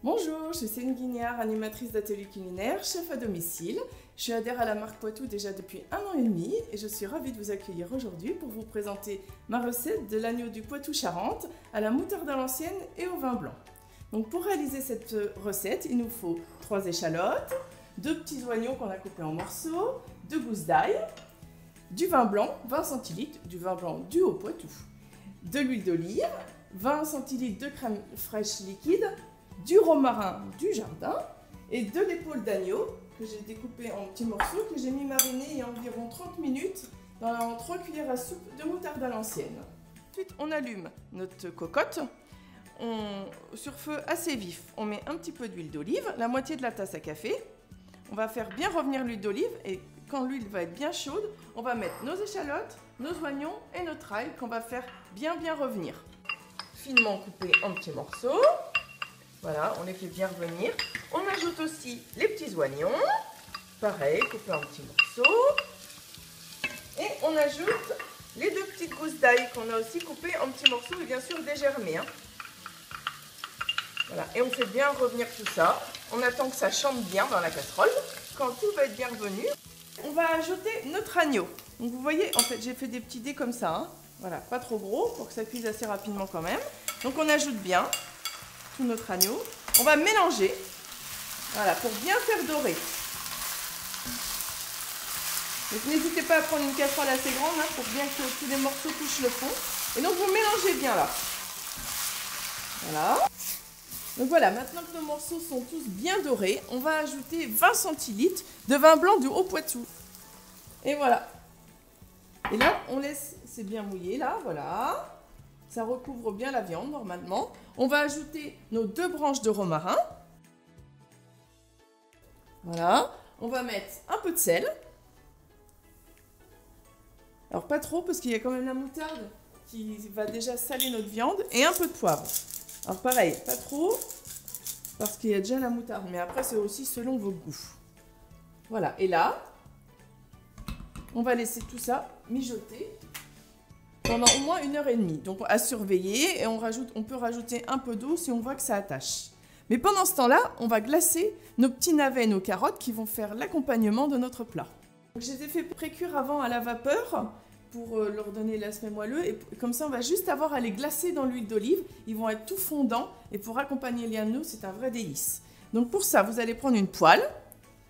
Bonjour, je suis Céline Guignard, animatrice d'atelier culinaire, chef à domicile. Je suis adhérente à la marque Poitou déjà depuis 1 an et demi et je suis ravie de vous accueillir aujourd'hui pour vous présenter ma recette de l'agneau du Poitou-Charentes à la moutarde à l'ancienne et au vin blanc. Donc pour réaliser cette recette, il nous faut 3 échalotes, 2 petits oignons qu'on a coupés en morceaux, 2 gousses d'ail, du vin blanc, 20 centilitres, du vin blanc du Haut-Poitou, de l'huile d'olive, 20 centilitres de crème fraîche liquide, du romarin du jardin et de l'épaule d'agneau que j'ai découpé en petits morceaux que j'ai mis mariner il y a environ 30 minutes dans 3 cuillères à soupe de moutarde à l'ancienne. Ensuite, on allume notre cocotte sur feu assez vif. On met un petit peu d'huile d'olive, la moitié de la tasse à café. On va faire bien revenir l'huile d'olive et quand l'huile va être bien chaude, on va mettre nos échalotes, nos oignons et notre ail qu'on va faire bien revenir. Finement coupé en petits morceaux. Voilà, on les fait bien revenir. On ajoute aussi les petits oignons, pareil, coupés en petits morceaux. Et on ajoute les 2 petites gousses d'ail qu'on a aussi coupées en petits morceaux et bien sûr dégermées. Voilà, et on fait bien revenir tout ça. On attend que ça chante bien dans la casserole. Quand tout va être bien revenu, on va ajouter notre agneau. Donc vous voyez, en fait, j'ai fait des petits dés comme ça. Voilà, pas trop gros pour que ça cuise assez rapidement quand même. Donc on ajoute bien notre agneau. On va mélanger, voilà, pour bien faire dorer. Donc n'hésitez pas à prendre une casserole assez grande pour bien que tous les morceaux touchent le fond. Et donc vous mélangez bien là. Voilà. Donc voilà, maintenant que nos morceaux sont tous bien dorés, on va ajouter 20 centilitres de vin blanc du Haut-Poitou. Et voilà. Et là, on laisse, c'est bien mouillé là, voilà. Ça recouvre bien la viande normalement. On va ajouter nos 2 branches de romarin. Voilà. On va mettre un peu de sel. Alors pas trop parce qu'il y a quand même la moutarde qui va déjà saler notre viande. Et un peu de poivre. Alors pareil, pas trop parce qu'il y a déjà la moutarde. Mais après c'est aussi selon vos goûts. Voilà. Et là, on va laisser tout ça mijoter pendant au moins 1h30, donc à surveiller et on peut rajouter un peu d'eau si on voit que ça attache. Mais pendant ce temps-là, on va glacer nos petits navets et nos carottes qui vont faire l'accompagnement de notre plat. Donc, je les ai fait précuire avant à la vapeur pour leur donner l'aspect moelleux et comme ça on va juste avoir à les glacer dans l'huile d'olive. Ils vont être tout fondants et pour accompagner les agneaux, c'est un vrai délice. Donc pour ça, vous allez prendre une poêle,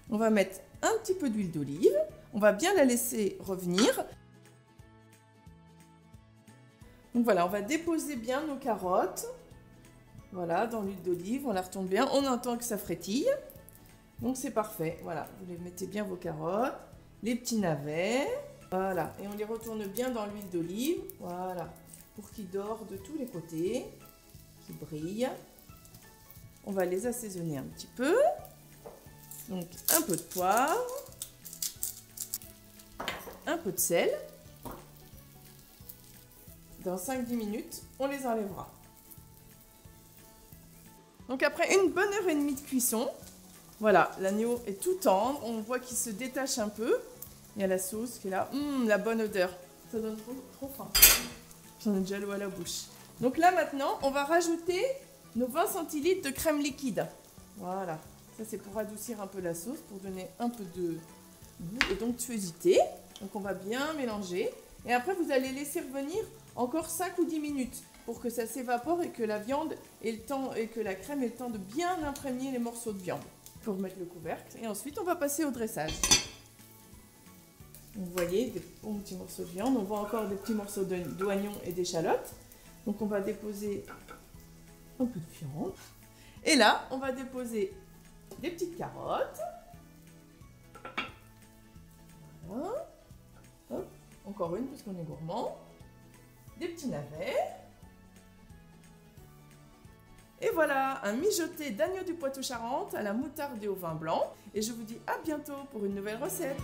on va mettre un petit peu d'huile d'olive, on va bien la laisser revenir. Donc voilà, on va déposer bien nos carottes, voilà, dans l'huile d'olive, on la retourne bien, on entend que ça frétille, donc c'est parfait, voilà, vous les mettez bien vos carottes, les petits navets, voilà, et on les retourne bien dans l'huile d'olive, voilà, pour qu'ils dorent de tous les côtés, qu'ils brillent. On va les assaisonner un petit peu, donc un peu de poivre, un peu de sel. Dans 5-10 minutes, on les enlèvera. Donc après une bonne heure et demie de cuisson, voilà, l'agneau est tout tendre, on voit qu'il se détache un peu. Il y a la sauce qui est là, la bonne odeur, ça donne trop faim. J'en ai déjà l'eau à la bouche. Donc là maintenant, on va rajouter nos 20 centilitres de crème liquide. Voilà, ça c'est pour adoucir un peu la sauce, pour donner un peu de goût et d'onctuosité. Donc on va bien mélanger. Et après, vous allez laisser revenir encore 5 ou 10 minutes pour que ça s'évapore et que la viande ait le temps et que la crème ait le temps de bien imprégner les morceaux de viande. Pour mettre le couvercle. Et ensuite, on va passer au dressage. Vous voyez, des bons petits morceaux de viande. On voit encore des petits morceaux d'oignons et d'échalotes. Donc, on va déposer un peu de viande. Et là, on va déposer des petites carottes. Voilà. Hop. Encore une parce qu'on est gourmand. Des petits navets. Et voilà, un mijoté d'agneau du Poitou-Charentes à la moutarde et au vin blanc. Et je vous dis à bientôt pour une nouvelle recette.